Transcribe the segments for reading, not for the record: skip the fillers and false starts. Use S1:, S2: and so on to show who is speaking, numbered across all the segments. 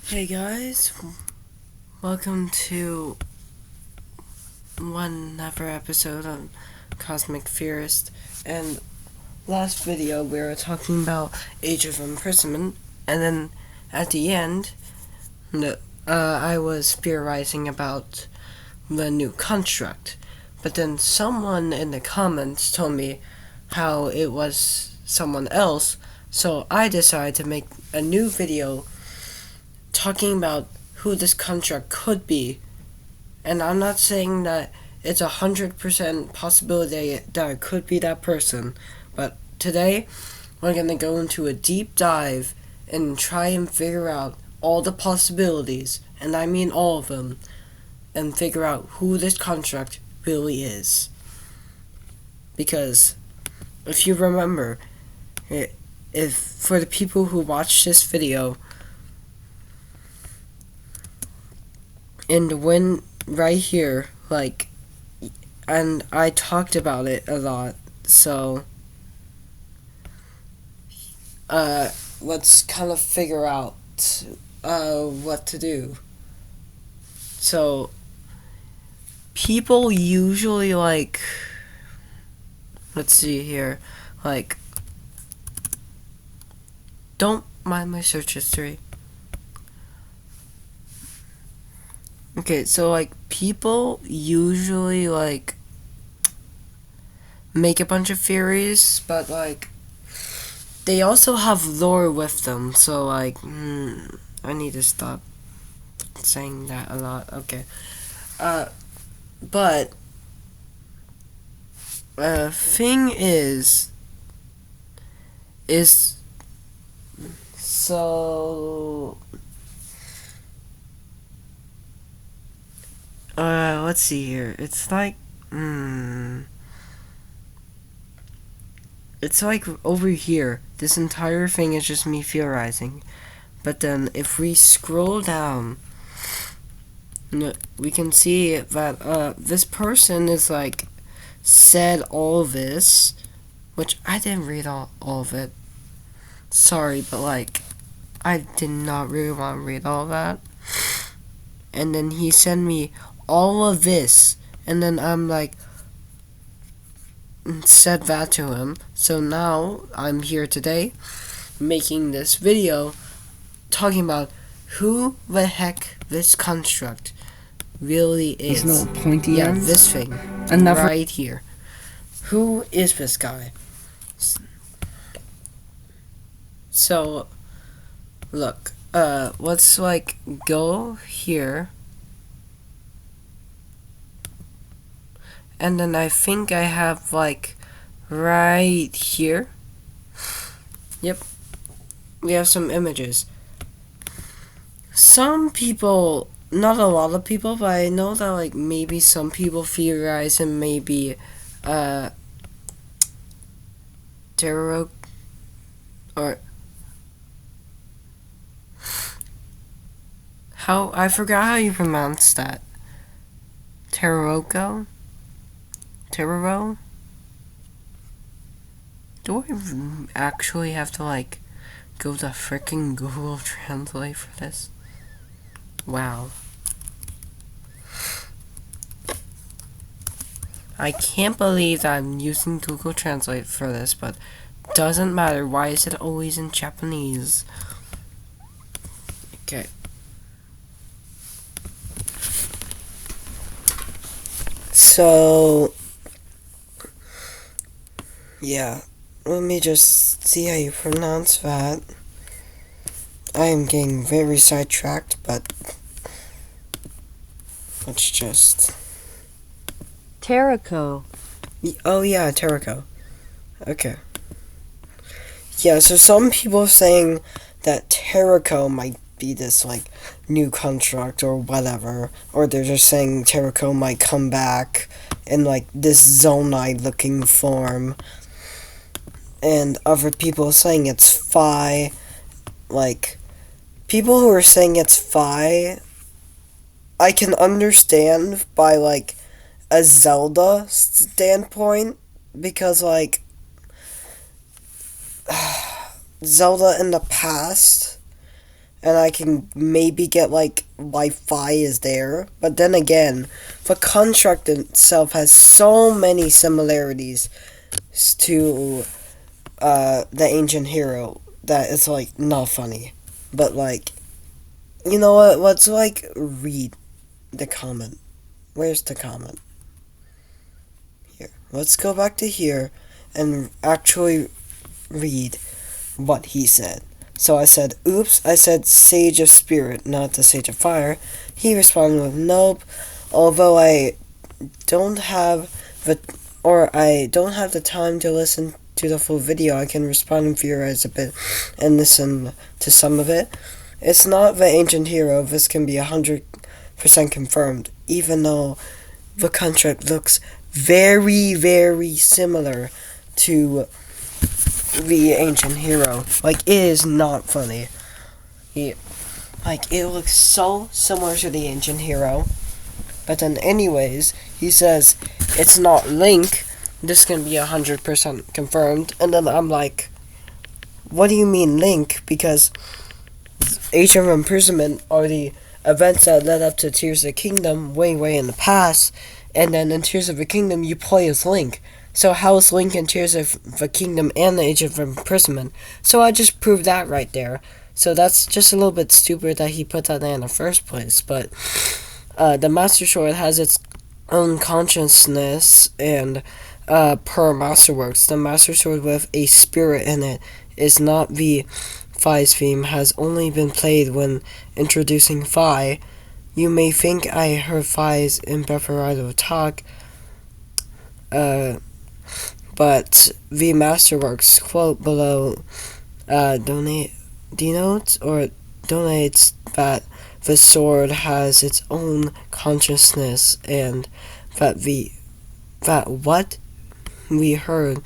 S1: Hey guys, welcome to one other episode of Cosmic Theorist. And last video we were talking about Age of Imprisonment, and then at the end, I was theorizing about the new construct. But then someone in the comments told me how it was someone else, so I decided to make a new video talking about who this construct could be. And I'm not saying that it's 100% possibility that it could be that person, but today we're going to go into a deep dive and try and figure out all the possibilities, and I mean all of them, and figure out who this construct really is. Because if you remember, if for the people who watched this video, in the win right here, and I talked about it a lot, so let's kind of figure out what to do. So people usually let's see here, don't mind my search history. Okay, so people usually make a bunch of theories, but they also have lore with them, so I need to stop saying that a lot. Okay. But thing is so let's see here. It's over here. This entire thing is just me theorizing. But then if we scroll down, we can see that this person is said all this, which I didn't read all of it. Sorry, but I did not really want to read all that. And then he sent me all of this, and then I'm said that to him. So now I'm here today making this video talking about who the heck this construct really is.
S2: There's no pointy ends.
S1: This thing right here. Who is this guy? So look, let's go here. And then I think I have right here. Yep. We have some images. Some people, not a lot of people, but I know that maybe some people theorize and maybe tarot or how, I forgot how you pronounce that. Tarot? Do I actually have to go to frickin' Google Translate for this? Wow. I can't believe that I'm using Google Translate for this, but doesn't matter. Why is it always in Japanese? Okay. So yeah, let me just see how you pronounce that. I am getting very sidetracked, but let's just...
S2: Tarot.
S1: Oh yeah, tarot. Okay. Yeah, so some people are saying that tarot might be this new construct or whatever, or they're just saying tarot might come back in this Zonai looking form. And other people saying it's Phi. People who are saying it's Phi, I can understand by a Zelda standpoint, because Zelda in the past and I can maybe get like why Fi is there. But then again, the construct itself has so many similarities to the ancient hero that it's like not funny. But like, you know what? Let's like read the comment. Where's the comment? Here. Let's go back to here and actually read what he said. So I said, oops, I said Sage of Spirit, not the Sage of Fire. He responded with, nope, although I don't have the time to listen to the full video, I can respond and theorize a bit and listen to some of it. It's not the ancient hero, this can be 100% confirmed, even though the contract looks very, very similar to the ancient hero. Like, it is not funny. It looks so similar to the ancient hero. But then anyways, he says, it's not Link. This can be 100% confirmed. And then I'm like, what do you mean Link? Because Age of Imprisonment are the events that led up to Tears of the Kingdom way, way in the past. And then in Tears of the Kingdom, you play as Link. So how is Link in Tears of the Kingdom and the Age of Imprisonment? So I just proved that right there. So that's just a little bit stupid that he put that there in the first place. But the Master Sword has its own consciousness, and per Masterworks, the Master Sword with a spirit in it is not the Fi's theme, has only been played when introducing Fi. You may think I heard Fi's in Beferrado talk, but the Masterworks quote below denotes that the sword has its own consciousness, and that what we heard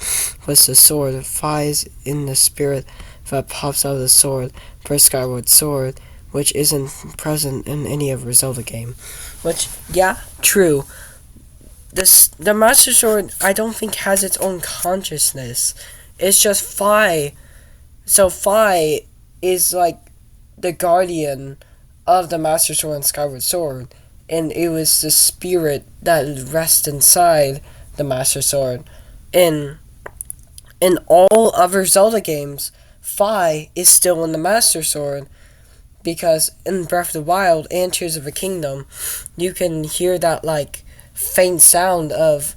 S1: was the sword Fi's in the spirit that pops out of the sword per Skyward Sword, which isn't present in any of the Zelda game. Which, yeah, true. The Master Sword, I don't think has its own consciousness. It's just Fi. So Fi is like the guardian of the Master Sword and Skyward Sword, and it was the spirit that rests inside the Master Sword. In all other Zelda games, Fi is still in the Master Sword, because in Breath of the Wild and Tears of the Kingdom, you can hear that like faint sound of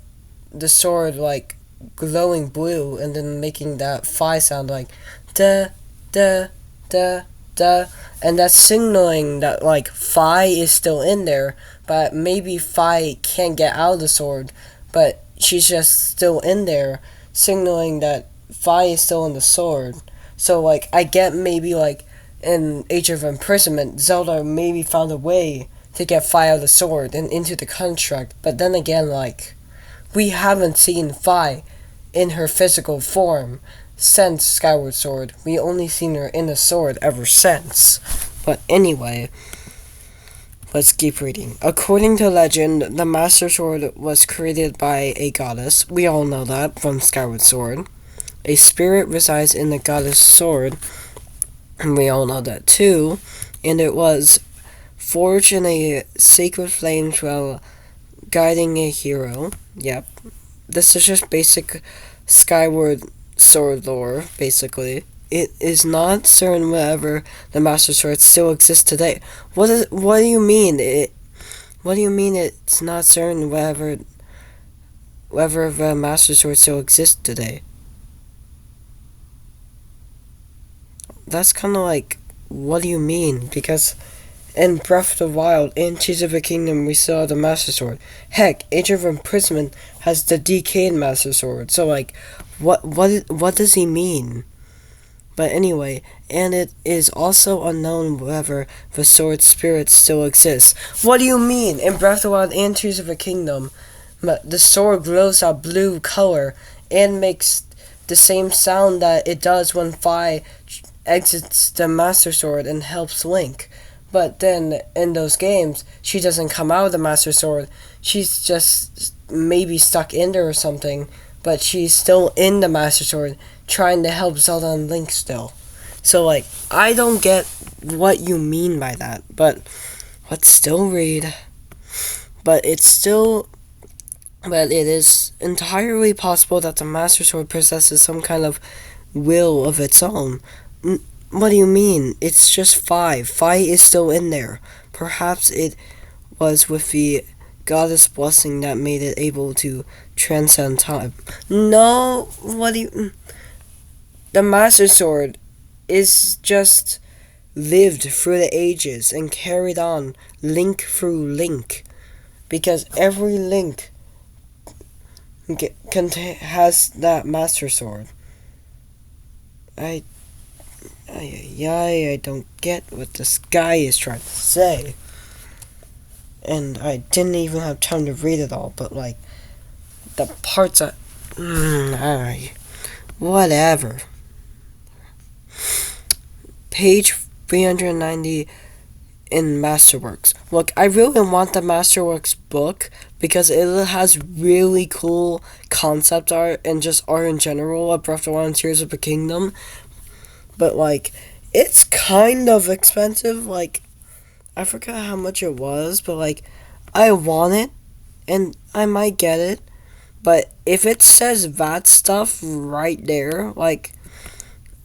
S1: the sword like glowing blue and then making that Fi sound like da da da da, and that's signaling that like Fi is still in there, but maybe Fi can't get out of the sword, but she's just still in there, signaling that Fi is still in the sword. So like I get maybe like in Age of Imprisonment, Zelda maybe found a way to get Fi out of the sword and into the construct, but then again, like, we haven't seen Fi in her physical form since Skyward Sword. We only seen her in the sword ever since. But anyway, let's keep reading. According to legend, the Master Sword was created by a goddess. We all know that from Skyward Sword. A spirit resides in the goddess sword, and we all know that too. And it was forged in a sacred flame while guiding a hero. Yep. This is just basic Skyward Sword lore, basically. It is not certain whether the Master Sword still exists today. What do you mean? What do you mean it's not certain whether the Master Sword still exists today? That's kind of like, what do you mean? Because in Breath of the Wild and Tears of the Kingdom, we saw the Master Sword. Heck, Age of Imprisonment has the decayed Master Sword. So, like, what does he mean? But anyway, and it is also unknown whether the sword spirit still exists. What do you mean? In Breath of the Wild and Tears of the Kingdom, the sword glows a blue color and makes the same sound that it does when Fi exits the Master Sword and helps Link. But then, in those games, she doesn't come out of the Master Sword. She's just maybe stuck in there or something, but she's still in the Master Sword, trying to help Zelda and Link still. So, like, I don't get what you mean by that, but let's still read. But it is entirely possible that the Master Sword possesses some kind of will of its own. What do you mean? It's just 5. 5 is still in there. Perhaps it was with the goddess blessing that made it able to transcend time. No, what do you... The Master Sword is just lived through the ages and carried on link through link. Because every link has that Master Sword. I don't get what this guy is trying to say. And I didn't even have time to read it all, but like, the parts that... whatever. Page 390 in Masterworks. Look, I really want the Masterworks book because it has really cool concept art and just art in general of Breath of the Wild and Tears of the Kingdom. But like, it's kind of expensive. Like, I forgot how much it was, but like, I want it and I might get it. But if it says that stuff right there, like,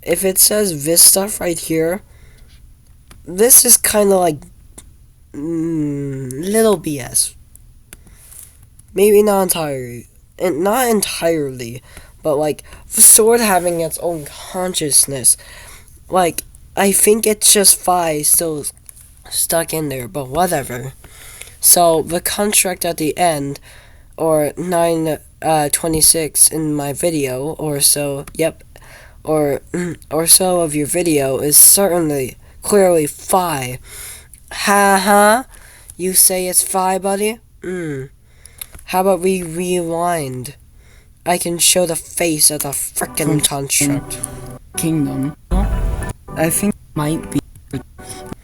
S1: if it says this stuff right here, this is kind of like little BS. Maybe not entirely, but like the sword having its own consciousness. Like, I think it's just 5 still stuck in there, but whatever. So the construct at the end, or 926 in my video, or so. Yep. Or so of your video is certainly clearly 5. Ha. You say it's 5, buddy? How about we rewind? I can show the face of the frickin' construct.
S2: Kingdom. I think might be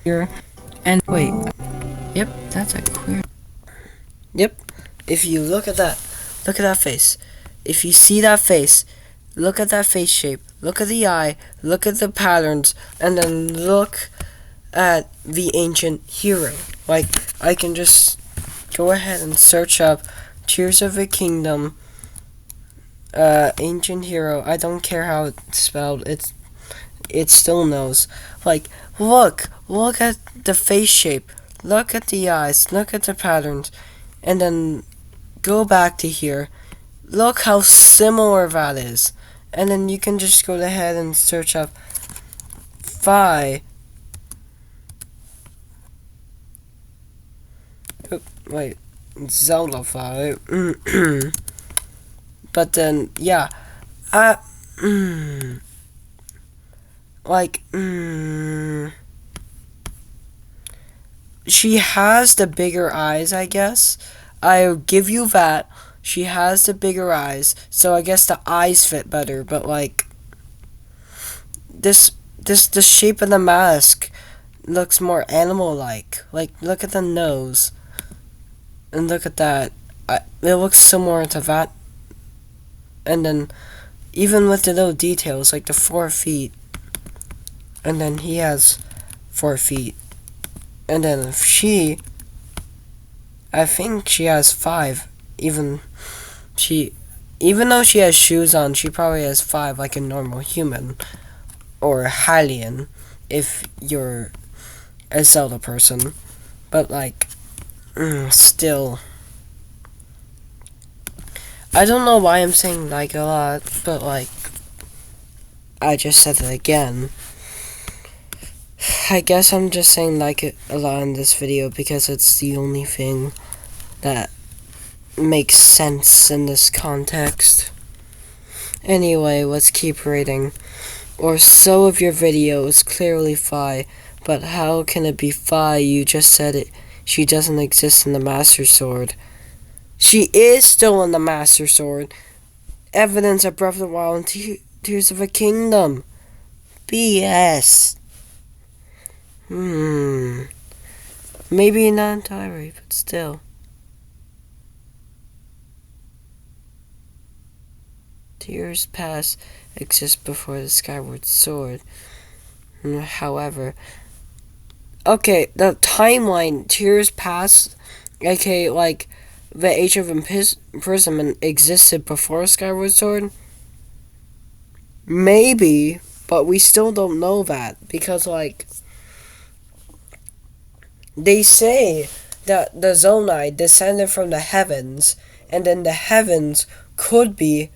S2: here. And wait. Yep, that's a queer.
S1: Yep. If you look at that face. If you see that face, look at that face shape. Look at the eye. Look at the patterns. And then look at the ancient hero. Like, I can just go ahead and search up Tears of the Kingdom, ancient hero. I don't care how it's spelled. It still knows. Like, look at the face shape. Look at the eyes. Look at the patterns. And then go back to here. Look how similar that is. And then you can just go ahead and search up Phi. Wait, Zelda 5. But then, yeah. She has the bigger eyes, I guess. I'll give you that. She has the bigger eyes, so I guess the eyes fit better, but like, the shape of the mask looks more animal-like. Like, look at the nose. And look at that. It looks similar to that. And then, even with the little details, like the 4 feet. And then he has 4 feet. And then I think she has 5. Even though she has shoes on, she probably has 5 like a normal human. Or Hylian, if you're a Zelda person. But like, still. I don't know why I'm saying like a lot, but like, I just said it again. I guess I'm just saying like it a lot in this video because it's the only thing that makes sense in this context. Anyway, let's keep reading. Or so of your video is clearly Phi, but how can it be Phi? You just said it. She doesn't exist in the Master Sword. She is still in the Master Sword. Evidence of Breath of the Wild and Tears of a Kingdom. BS. Maybe not entirely, but still. Tears past exist before the Skyward Sword. However, okay, the timeline Tears Past, aka like the Age of Imprisonment existed before Skyward Sword. Maybe, but we still don't know that because like they say that the Zonai descended from the heavens, and then the heavens could be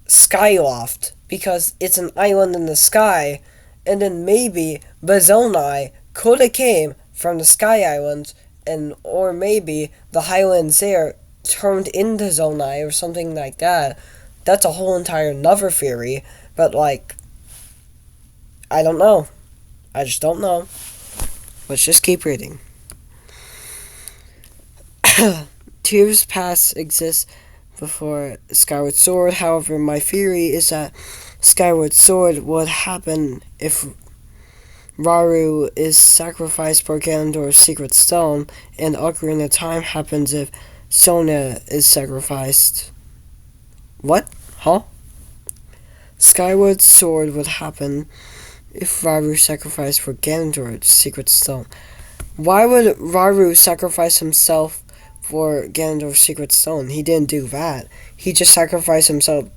S1: Skyloft because it's an island in the sky, and then maybe the Zonai could have came from the Sky Islands, and or maybe the highlands there turned into Zonai or something like that. That's a whole entire another theory, but like I don't know. I just don't know. Let's just keep reading. Tears Past exists before Skyward Sword. However, my theory is that Skyward Sword would happen if Rauru is sacrificed for Ganondorf's secret stone, and Ocarina of Time happens if Sonia is sacrificed. What? Huh? Skyward Sword would happen if Rauru sacrificed for Ganondorf's secret stone. Why would Rauru sacrifice himself for Ganondorf's secret stone? He didn't do that. He just sacrificed himself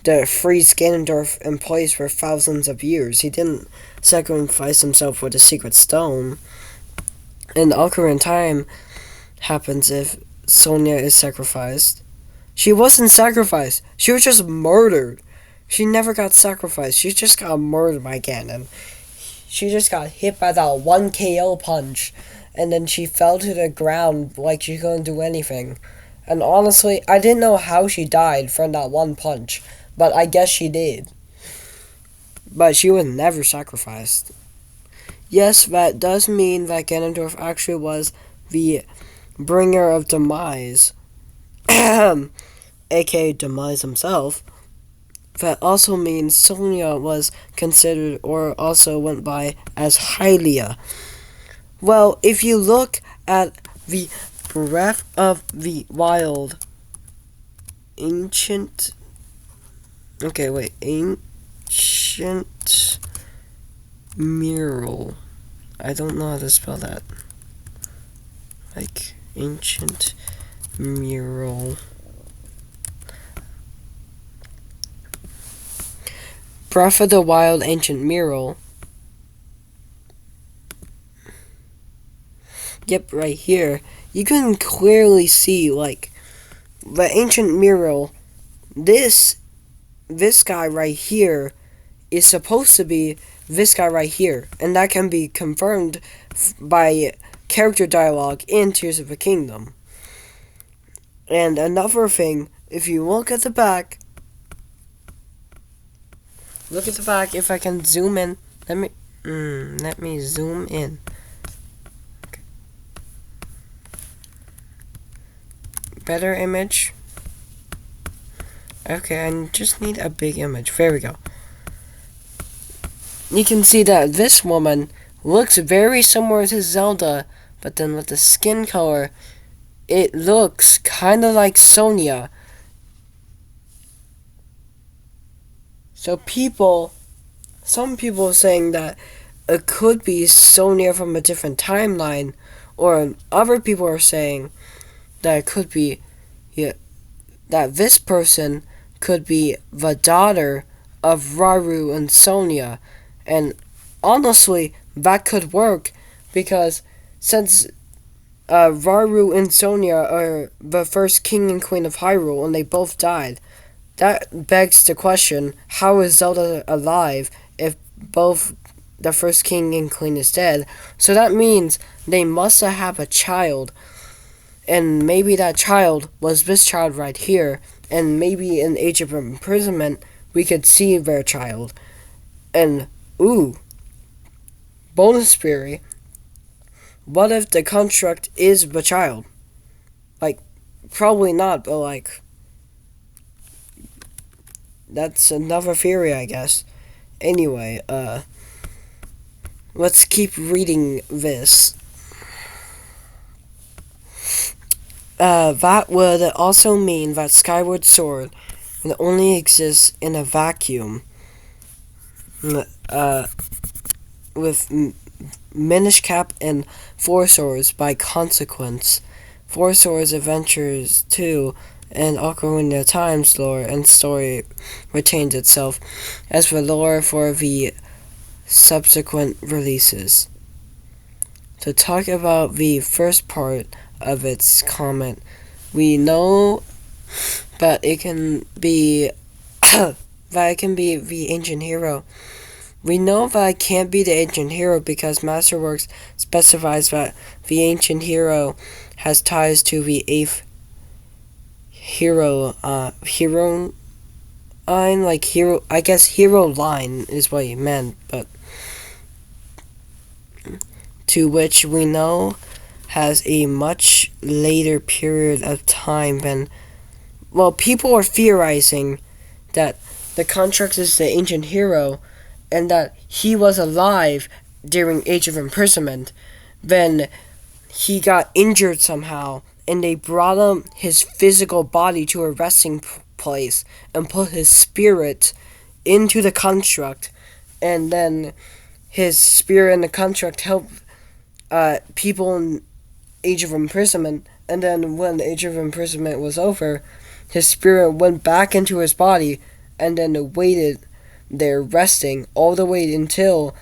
S1: to freeze Ganondorf in place for thousands of years. He didn't sacrifice himself for the secret stone. And Ocarina of Time happens if Sonia is sacrificed. She wasn't sacrificed. She was just murdered. She never got sacrificed. She just got murdered by Ganon. She just got hit by that one KO punch, and then she fell to the ground like she couldn't do anything. And honestly, I didn't know how she died from that one punch, but I guess she did. But she was never sacrificed. Yes, that does mean that Ganondorf actually was the bringer of demise, aka Demise himself. That also means Sonia was considered or also went by as Hylia. Well, if you look at the Breath of the Wild ancient mural. I don't know how to spell that. Like ancient mural. Breath of the Wild ancient mural. Yep, right here. You can clearly see like the ancient mural. This guy right here is supposed to be this guy right here, and that can be confirmed by character dialogue in Tears of the Kingdom. And another thing, if you look at the back, if I can zoom in. Let me zoom in. Okay. Better image. Okay, I just need a big image. There we go. You can see that this woman looks very similar to Zelda, but then with the skin color, it looks kind of like Sonia. So some people are saying that it could be Sonia from a different timeline, or other people are saying that it could be, that this person could be the daughter of Rauru and Sonia. And honestly, that could work, because since Rauru and Sonia are the first king and queen of Hyrule, and they both died, that begs the question, how is Zelda alive if both the first king and queen is dead? So that means they must have a child, and maybe that child was this child right here, and maybe in Age of Imprisonment, we could see their child. And, bonus theory, what if the construct is the child? Like, probably not, but like, that's another theory, I guess. Anyway, let's keep reading this. That would also mean that Skyward Sword would only exist in a vacuum. with Minish Cap and Four Swords by consequence. Four Swords Adventures 2 and Ocarina of Time's lore and story retains itself as the lore for the subsequent releases. To talk about the first part of its comment, we know that it can be that it can be the ancient hero. We know that it can't be the ancient hero because Masterworks specifies that the ancient hero has ties to the 8th hero line, like hero, I guess hero line is what he meant, but to which we know has a much later period of time than, well, people are theorizing that the Contract is the ancient hero and that he was alive during Age of Imprisonment. Then he got injured somehow and they brought his physical body to a resting place and put his spirit into the construct, and then his spirit in the construct helped people in Age of Imprisonment, and then when Age of Imprisonment was over, his spirit went back into his body and then waited there resting all the way until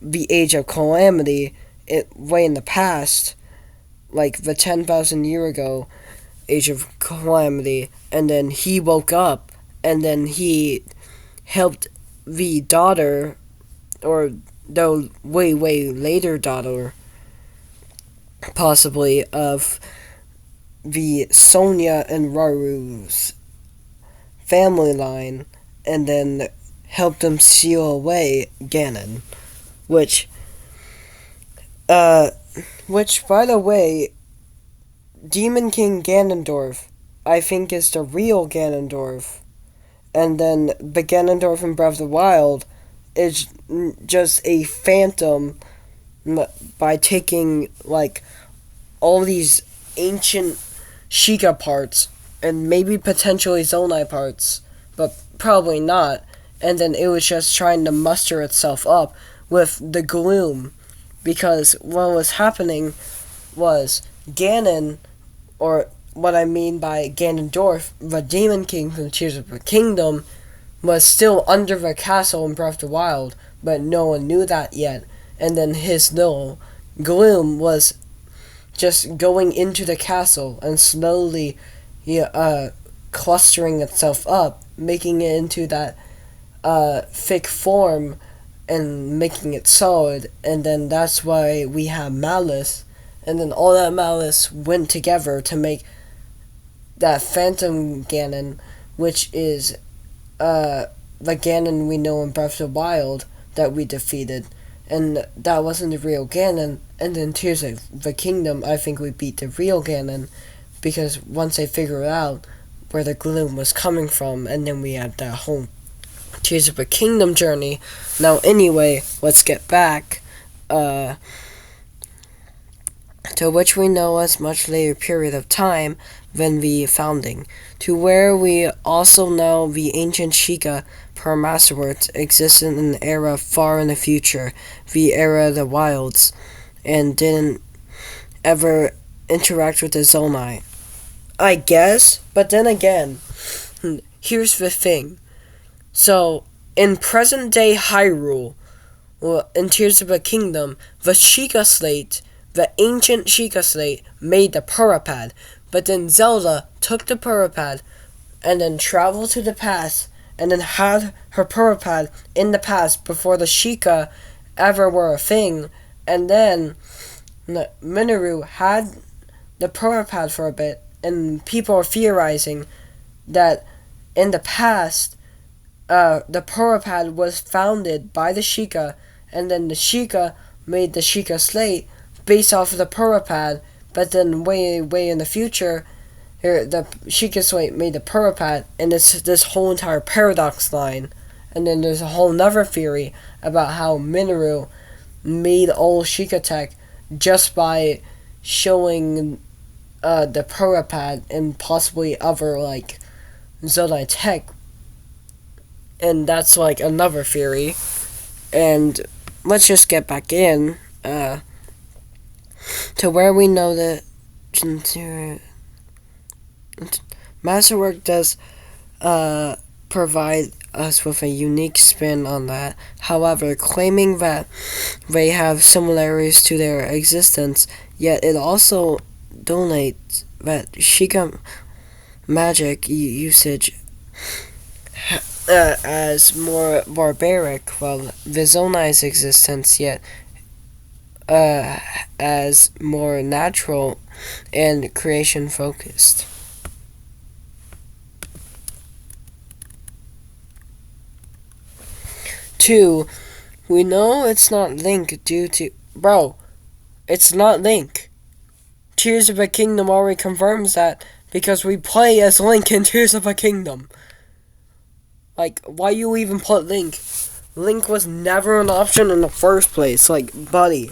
S1: the Age of Calamity, way in the past, like the 10,000 year ago Age of Calamity, and then he woke up and then he helped the daughter, or the way later daughter possibly, of the Sonia and Raru's family line, and then helped them seal away Ganon, which by the way, Demon King Ganondorf, I think, is the real Ganondorf, and then the Ganondorf in Breath of the Wild is just a phantom by taking, like, all these ancient Sheikah parts, and maybe potentially Zonai parts, but probably not, and then it was just trying to muster itself up with the gloom, because what was happening was Ganon, or what I mean by Ganondorf, the Demon King from Tears of the Kingdom, was still under the castle in Breath of the Wild, but no one knew that yet, and then his little gloom was just going into the castle and slowly clustering itself up, making it into that thick form and making it solid, and then that's why we have Malice, and then all that Malice went together to make that Phantom Ganon, which is the Ganon we know in Breath of the Wild that we defeated, and that wasn't the real Ganon. And then Tears of the Kingdom, I think we beat the real Ganon, because once they figured out where the gloom was coming from, and then we had that whole Tears of the Kingdom journey. Now anyway, let's get back to which we know as much later period of time than the founding, to where we also know the ancient Sheikah per Masterworks existed in an era far in the future, the era of the wilds, and didn't ever interact with the Zonai, I guess. But then again, here's the thing. So, in present-day Hyrule, in Tears of the Kingdom, the Sheikah Slate, the ancient Sheikah Slate, made the Purapad, but then Zelda took the Purapad and then traveled to the past and then had her Purapad in the past before the Sheikah ever were a thing, and then Minoru had the Purapad for a bit, and people are theorizing that in the past, the Purapad was founded by the Sheikah, and then the Sheikah made the Sheikah Slate based off of the Purapad, but then way in the future, the Sheikah Slate made the Purapad, and this whole entire paradox line. And then there's a whole nother theory about how Minoru made all Sheikah tech just by showing the Purapad and possibly other, like, Zonai tech. And that's, like, another theory. And let's just get back in to where we know that Masterwork does provide us with a unique spin on that. However, claiming that they have similarities to their existence, yet it also donates that Shika magic usage as more barbaric, while the Zonai's existence yet as more natural and creation focused. 2, we know it's not Link due to... Bro, it's not Link. Tears of a Kingdom already confirms that because we play as Link in Tears of a Kingdom. Like, why you even put Link? Link was never an option in the first place. Like, buddy,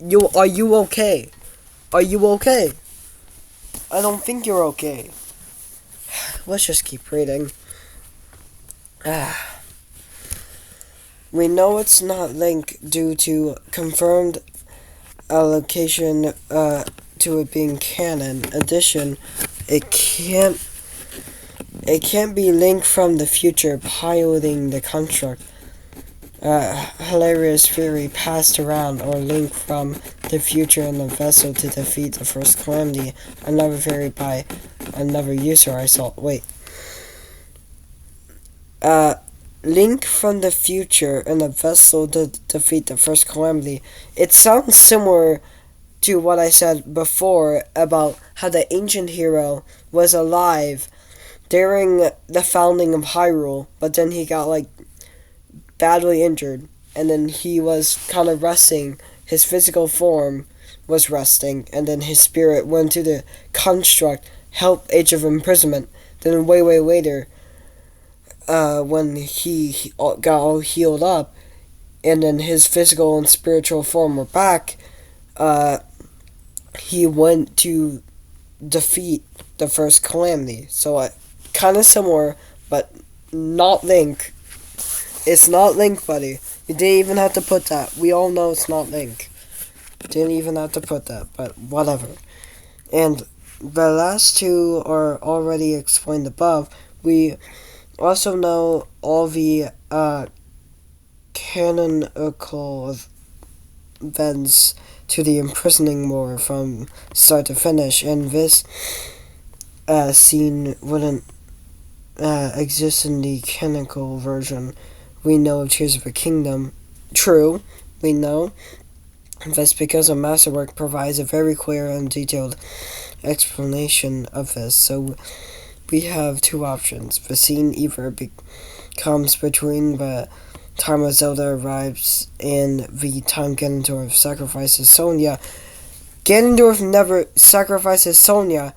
S1: are you okay? Are you okay? I don't think you're okay. Let's just keep reading. We know it's not Link due to confirmed allocation to it being canon. Addition, it can't be Link from the future piloting the construct. Hilarious theory passed around, or Link from the future in the vessel to defeat the first calamity. Another theory by another user I saw. Wait. Link from the future in a vessel to defeat the first calamity. It sounds similar to what I said before about how the ancient hero was alive during the founding of Hyrule, but then he got, like, badly injured, and then he was kind of resting. His physical form was resting, and then his spirit went to the construct, helped Age of Imprisonment. Then way later, when he got all healed up, and then his physical and spiritual form were back, he went to defeat the first calamity. So, kind of similar, but not Link. It's not Link, buddy. You didn't even have to put that. We all know it's not Link. Didn't even have to put that, but whatever. And the last two are already explained above. We also know all the canonical events to the imprisoning war from start to finish, and this scene wouldn't exist in the canonical version we know of Tears of a Kingdom. True, we know. That's because a masterwork provides a very clear and detailed explanation of this. So we have two options. The scene either comes between the time when Zelda arrives and the time Ganondorf sacrifices Sonia. Ganondorf never sacrifices Sonia.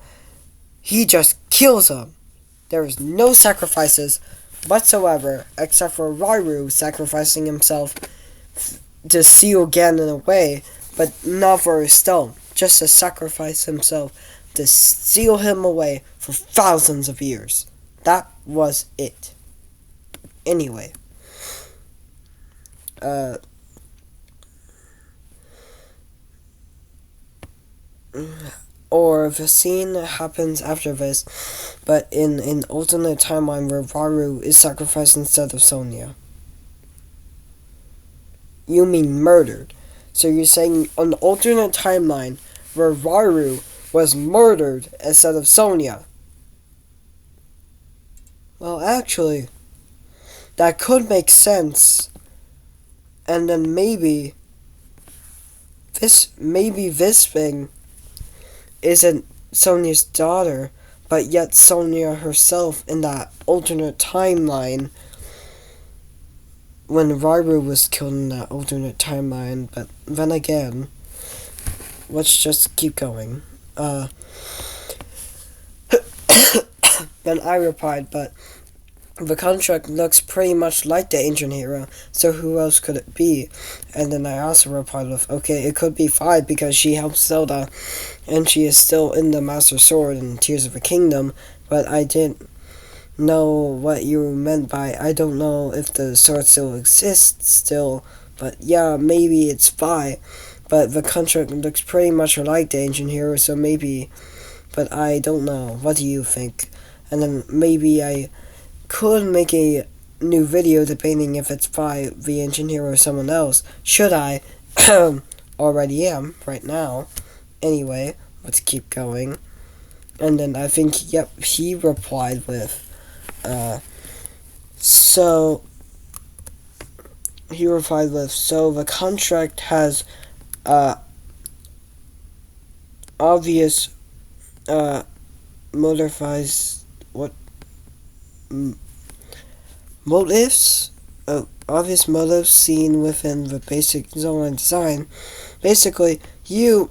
S1: He just kills him. There is no sacrifices whatsoever, except for Rairu sacrificing himself to seal Ganon away, but not for his stone, just to sacrifice himself to seal him away for thousands of years. That was it. Anyway. Or the scene happens after this, but in an alternate timeline where Rairu is sacrificed instead of Sonia. You mean murdered. So you're saying an alternate timeline where Rairu was murdered instead of Sonia. Well, actually, that could make sense. And then maybe this thing isn't Sonia's daughter, but yet Sonia herself in that alternate timeline when Rairu was killed in that alternate timeline. But then again, let's just keep going. Then I replied, but the construct looks pretty much like the ancient hero, so who else could it be? And then I also replied with, okay, it could be 5 because she helps Zelda, and she is still in the Master Sword in Tears of a Kingdom, but I didn't know what you meant by, I don't know if the sword still exists still, But yeah, maybe it's Phi. But the construct looks pretty much like the ancient hero, so maybe. But I don't know. What do you think? And then maybe I could make a new video debating if it's Phi, the ancient hero, or someone else. Should I? Already am, right now. Anyway, let's keep going. And then I think, yep, he replied with, so the contract has, obvious, motives, motives? Obvious motives seen within the basic Zonai design. Basically,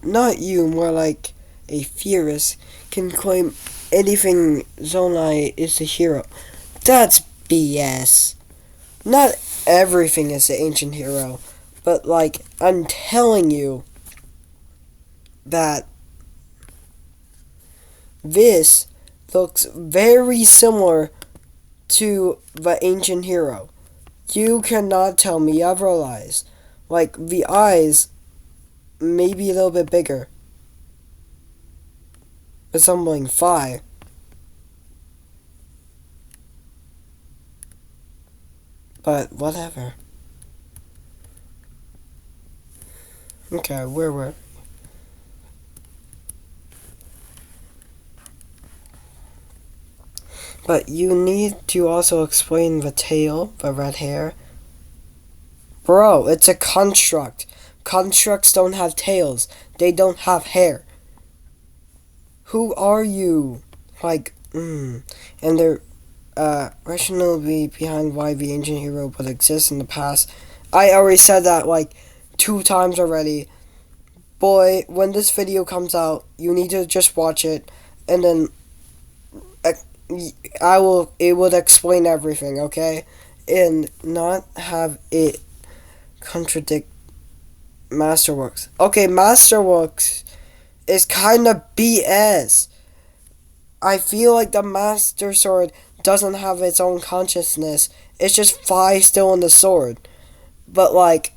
S1: not you, more like a theorist, can claim anything Zonai is the hero. That's BS. Not everything is the ancient hero, but like, I'm telling you that this looks very similar to the ancient hero. You cannot tell me otherwise. Like, the eyes maybe a little bit bigger, resembling Phi. But whatever. Okay, where were we? But you need to also explain the tail, the red hair. Bro, it's a construct. Constructs don't have tails. They don't have hair. Who are you? Like, And they're, rationally behind why the ancient hero would exist in the past. I already said that, like, 2 times already. Boy, when this video comes out, you need to just watch it, and then it would explain everything, okay? And not have it contradict Masterworks. Okay, Masterworks is kind of BS. I feel like the Master Sword doesn't have its own consciousness. It's just Phi still in the sword. But, like,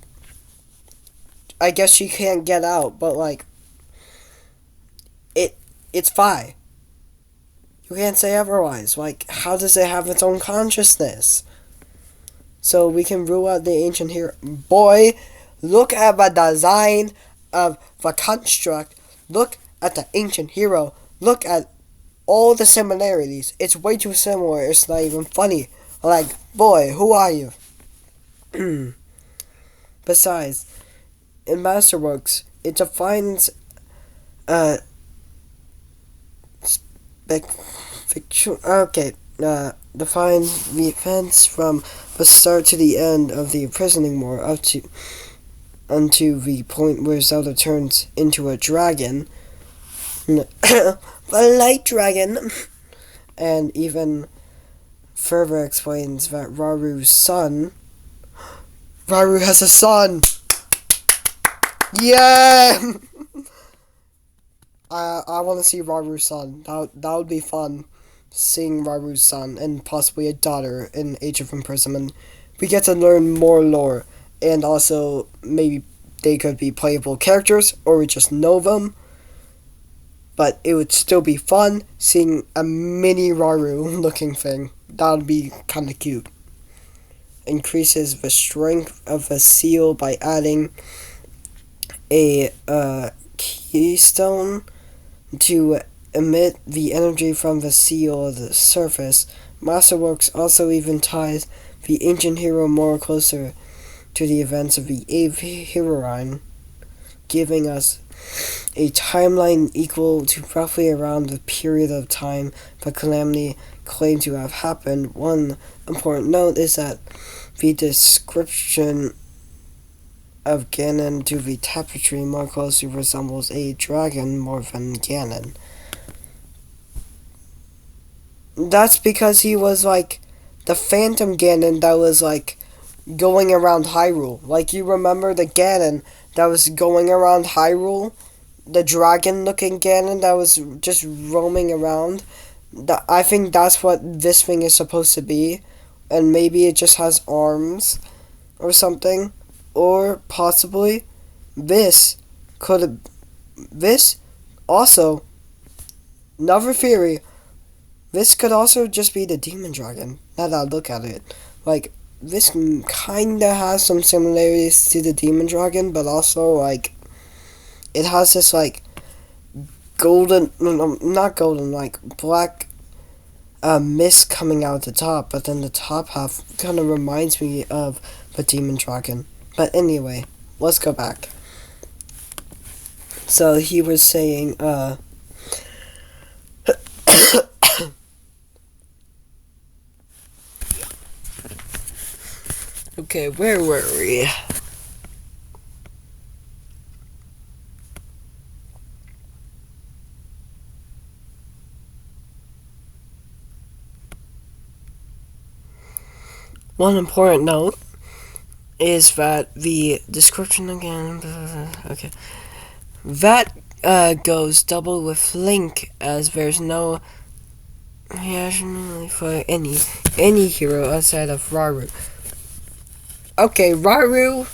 S1: I guess she can't get out, but, like, it's Phi. You can't say otherwise. Like, how does it have its own consciousness? So we can rule out the ancient hero. Boy, look at the design of the construct. Look at the ancient hero. Look at all the similarities. It's way too similar. It's not even funny. Like, boy, who are you? Besides, in Masterworks, it defines defines the events from the start to the end of the imprisoning war unto the point where Zelda turns into a dragon. The light dragon. And even further explains that Rauru has a son. Yeah. I want to see Raru's son. That would be fun. Seeing Raru's son and possibly a daughter in Age of Imprisonment. We get to learn more lore, and also maybe they could be playable characters, or we just know them. But it would still be fun seeing a mini Raru looking thing. That would be kind of cute. Increases the strength of the seal by adding a keystone to emit the energy from the seal of the surface. Masterworks also even ties the ancient hero more closer to the events of the Age Heroine, giving us a timeline equal to roughly around the period of time the calamity claimed to have happened. One important note is that the description of Ganon to the tapestry more closely resembles a dragon more than Ganon. That's because he was like the Phantom Ganon that was like going around Hyrule. Like, you remember the Ganon that was going around Hyrule? The dragon looking Ganon that was just roaming around? I think that's what this thing is supposed to be. And maybe it just has arms or something. or possibly this this also, another theory, this could also just be the demon dragon, now that I look at it. Like, this kinda has some similarities to the demon dragon, but also, like, it has this, like, golden, no, not golden, like, black mist coming out the top, but then the top half kind of reminds me of the demon dragon. But anyway, let's go back. So he was saying, okay, where were we? One important note is that the description again, okay, that goes double with Link, as there's no reaction for any hero outside of Raru. Okay, Raru,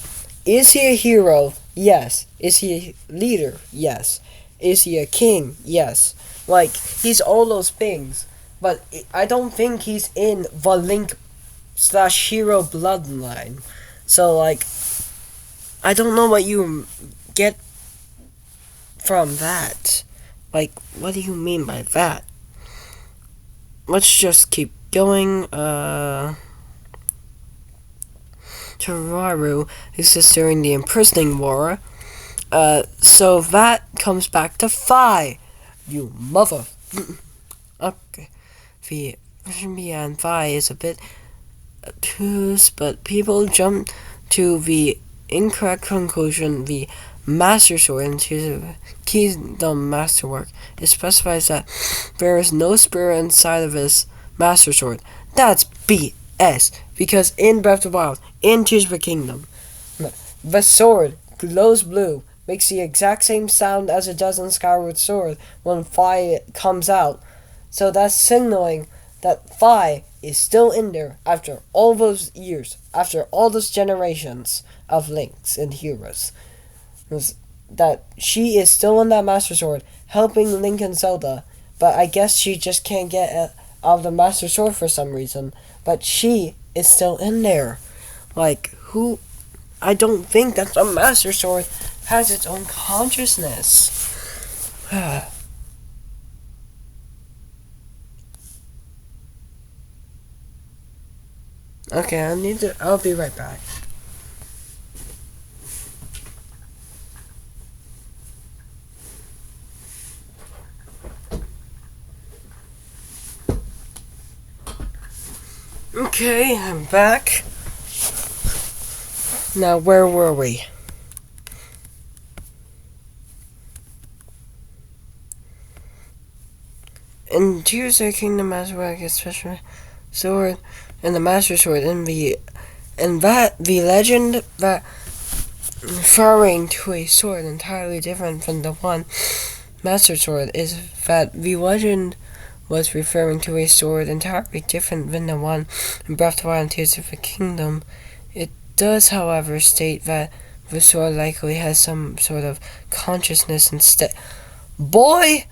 S1: is he a hero? Yes. Is he a leader? Yes. Is he a king? Yes. Like, he's all those things, but I don't think he's in the Link / hero bloodline. So, like, I don't know what you get from that. Like, what do you mean by that? Let's just keep going. To Raru exists during the imprisoning war. So that comes back to Phi. You mother. Okay. The version beyond Phi is a bit obtuse, but people jump to the incorrect conclusion. The Master Sword into the Kingdom Masterwork. It specifies that there is no spirit inside of this Master Sword. That's BS. Because in Breath of the Wild, in Tears of the Kingdom, the sword glows blue, makes the exact same sound as it does in Skyward Sword when Phi comes out. So that's signaling that Phi is still in there after all those years, after all those generations of Links and heroes. That she is still in that Master Sword, helping Link and Zelda, but I guess she just can't get out of the Master Sword for some reason. But she is still in there. Like, who? I don't think that the Master Sword has its own consciousness. Okay, I'll be right back. Okay, I'm back. Now, where were we? In Tears of the Kingdom Masterwork, especially sword and the Master Sword, and the legend that referring to a sword entirely different from the one Master Sword is that the legend was referring to a sword entirely different than the one in Breath of the Wild and Tears of the Kingdom. It does, however, state that the sword likely has some sort of consciousness instead. Boy!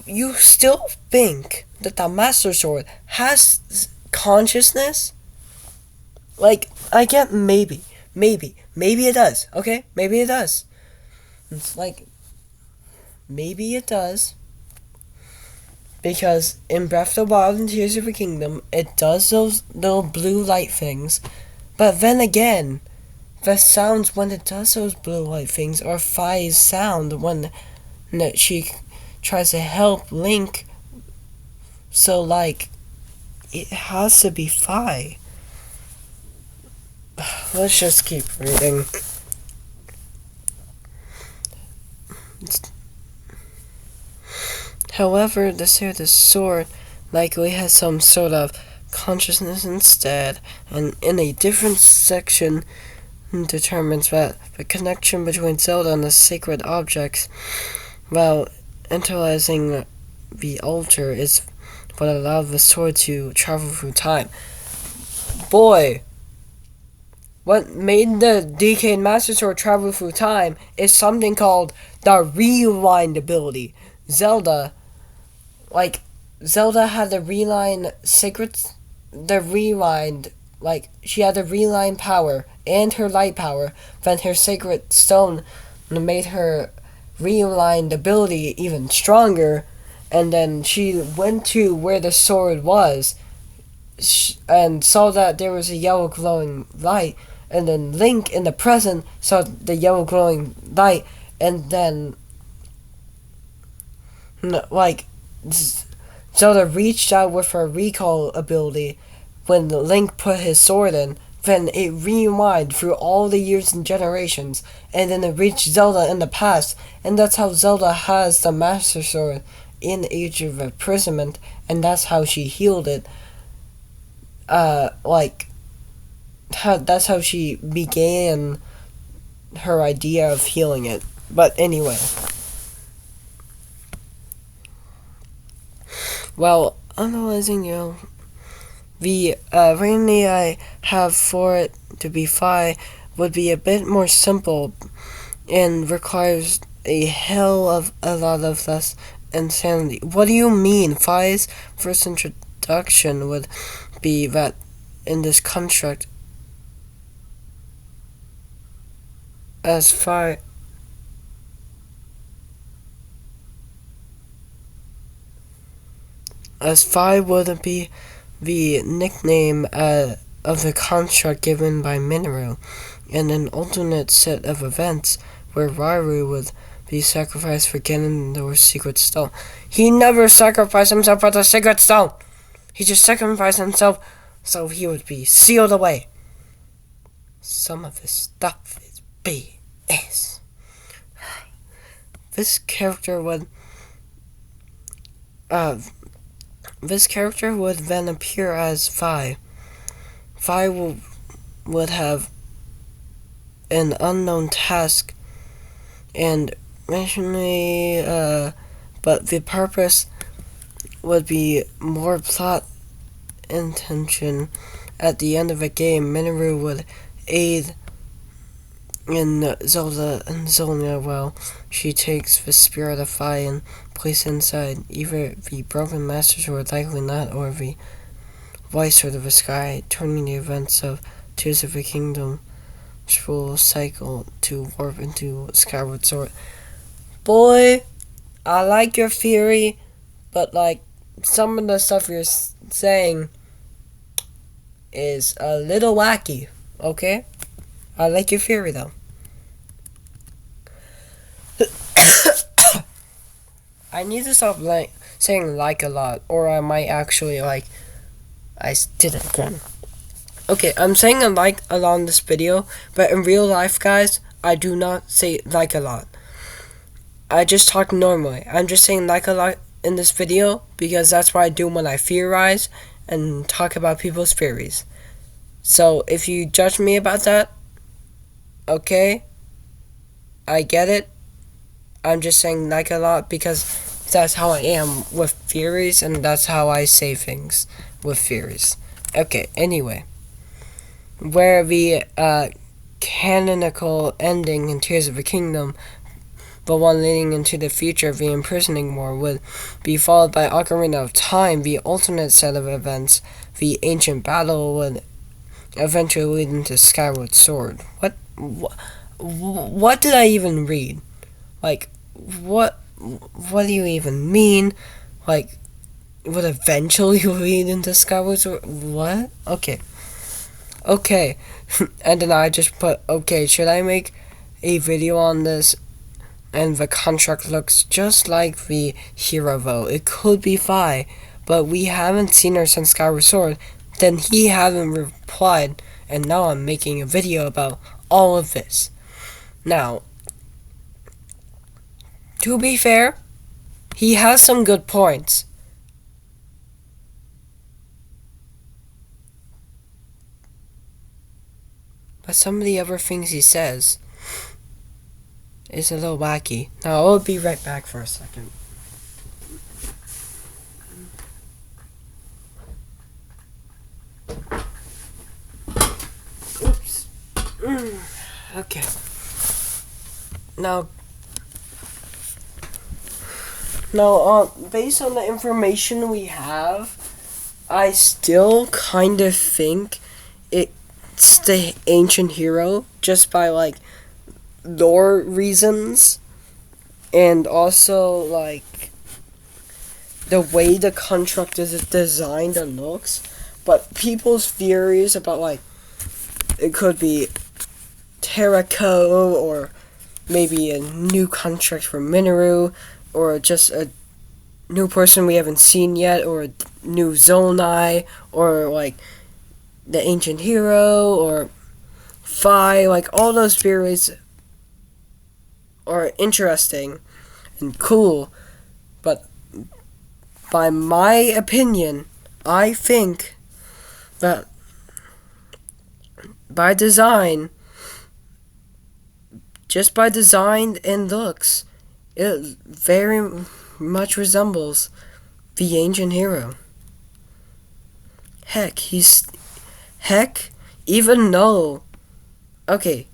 S1: You still think that the Master Sword has consciousness? Like, I get maybe it does, okay? Maybe it does. It's like, maybe it does. Because in Breath of the Wild and Tears of the Kingdom, it does those little blue light things. But then again, the sounds when it does those blue light things are Phi's sound when she tries to help Link. So, like, it has to be Phi. Let's just keep reading. However, the sword likely has some sort of consciousness instead, and in a different section determines that the connection between Zelda and the sacred objects, while utilizing the altar, is what allowed the sword to travel through time. Boy! what made the decayed Master Sword travel through time is something called the rewind ability. Zelda had the rewind, she had the rewind power and her light power, then her sacred stone made her rewind ability even stronger, and then she went to where the sword was and saw that there was a yellow glowing light, and then Link in the present saw the yellow glowing light, and then Zelda reached out with her recall ability when Link put his sword in. Then it rewind through all the years and generations, and then it reached Zelda in the past, and that's how Zelda has the Master Sword in Age of Imprisonment, and that's how she healed it. That's how she began her idea of healing it. But anyway. Well, analyzing, the randomly I have for it to be phi would be a bit more simple and requires a hell of a lot of less insanity. What do you mean? Phi's first introduction would be that in this construct as phi would be the nickname of the construct given by Minoru, and an alternate set of events where Rairu would be sacrificed for getting the secret stone. He never sacrificed himself for the secret stone! He just sacrificed himself so he would be sealed away. Some of his stuff is BS. This character would then appear as Phi. Phi would have an unknown task and missionary, but the purpose would be more plot intention. At the end of the game, Minoru would aid in Zelda and Zonai while she takes the spirit of Phi and place inside either the broken Master Sword, likely not, or the white sword of the sky, turning the events of Tears of the Kingdom full cycle to warp into Skyward Sword. Boy, I like your theory, but some of the stuff you're saying is a little wacky, okay? I like your theory though. I need to stop saying like a lot, or I might actually I did it again. Okay, I'm saying a lot in this video, but in real life, guys, I do not say like a lot. I just talk normally. I'm just saying like a lot in this video because that's what I do when I theorize and talk about people's theories. So if you judge me about that, okay, I get it. I'm just saying like a lot because that's how I am with theories, and that's how I say things with theories. Okay, anyway. Where the canonical ending in Tears of the Kingdom, the one leading into the future of the imprisoning war, would be followed by Ocarina of Time, the alternate set of events. The ancient battle would eventually lead into Skyward Sword. What did I even read? What do you even mean? Would eventually lead into Skyward Sword? What? Okay. And then I just put, okay, should I make a video on this? And the contract looks just like the hero vote. It could be Phi, but we haven't seen her since Skyward Sword. Then he hasn't replied, and now I'm making a video about all of this. Now, to be fair, he has some good points. But some of the other things he says is a little wacky. Now, I'll be right back for a second. Oops. Okay. Now, based on the information we have, I still kind of think it's the ancient hero, just by like lore reasons, and also like the way the construct is designed and looks. But people's theories about like it could be Terraco, or maybe a new construct for Minoru, or just a new person we haven't seen yet, or a new Zonai, or like the ancient hero, or Phi. Like all those theories are interesting and cool, but by my opinion, I think that by design, just by design and looks, it very much resembles the ancient hero. Heck, even though, okay,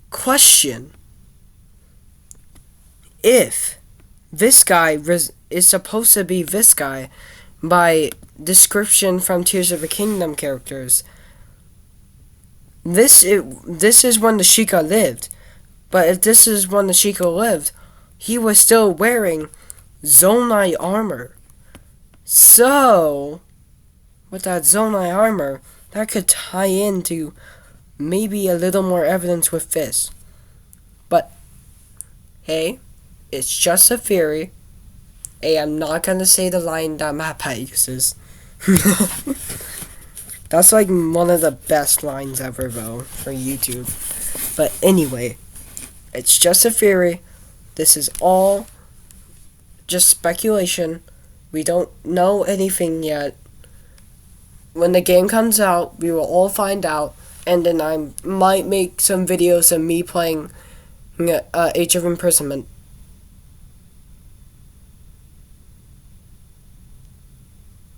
S1: question, if this guy is supposed to be this guy by description from Tears of the Kingdom characters, this is when the Sheikah lived. But if this is when the Sheikah lived, he was still wearing Zonai armor. So, with that Zonai armor, that could tie into maybe a little more evidence with this. But, hey, it's just a theory. Hey, I'm not gonna say the line that Mappa uses. That's like one of the best lines ever, though, for YouTube. But anyway, it's just a theory. This is all just speculation. We don't know anything yet. When the game comes out, we will all find out. And then I might make some videos of me playing Age of Imprisonment.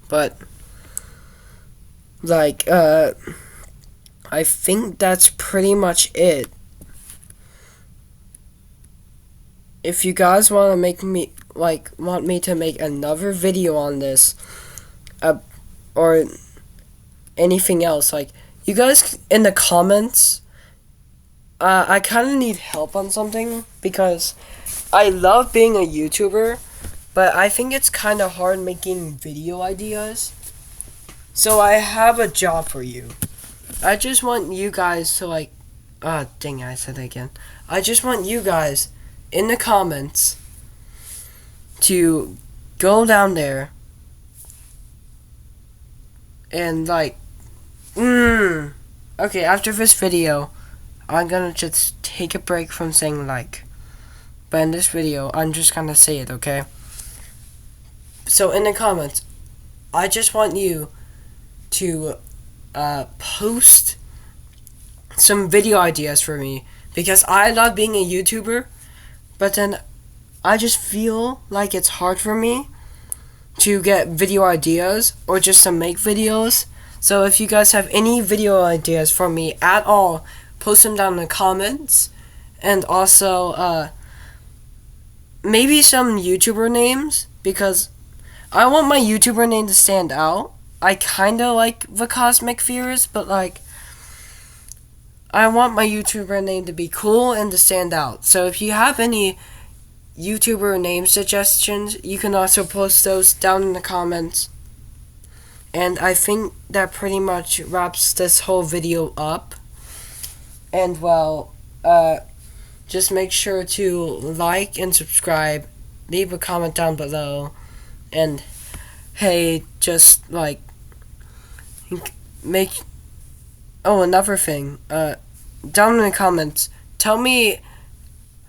S1: But, like, I think that's pretty much it. If you guys want me to make another video on this, or anything else, like, you guys in the comments, I kind of need help on something, because I love being a YouTuber, but I think it's kind of hard making video ideas. So I have a job for you. I just want you guys to like, dang it, I said it again. I just want you guys in the comments to go down there and like, okay, after this video, I'm gonna just take a break from saying like, but in this video, I'm just gonna say it, okay? So in the comments, I just want you to post some video ideas for me, because I love being a YouTuber, but then I just feel like it's hard for me to get video ideas or just to make videos. So if you guys have any video ideas for me at all, post them down in the comments. And also maybe some YouTuber names, because I want my YouTuber name to stand out. I kinda like the Cosmic Theorist, but like, I want my YouTuber name to be cool and to stand out. So if you have any YouTuber name suggestions, you can also post those down in the comments. And I think that pretty much wraps this whole video up. And well, just make sure to like and subscribe, leave a comment down below, and hey, just like make, oh, another thing, down in the comments, tell me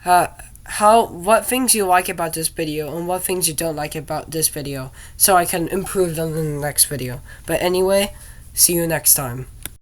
S1: what things you like about this video and what things you don't like about this video, so I can improve them in the next video. But anyway, see you next time.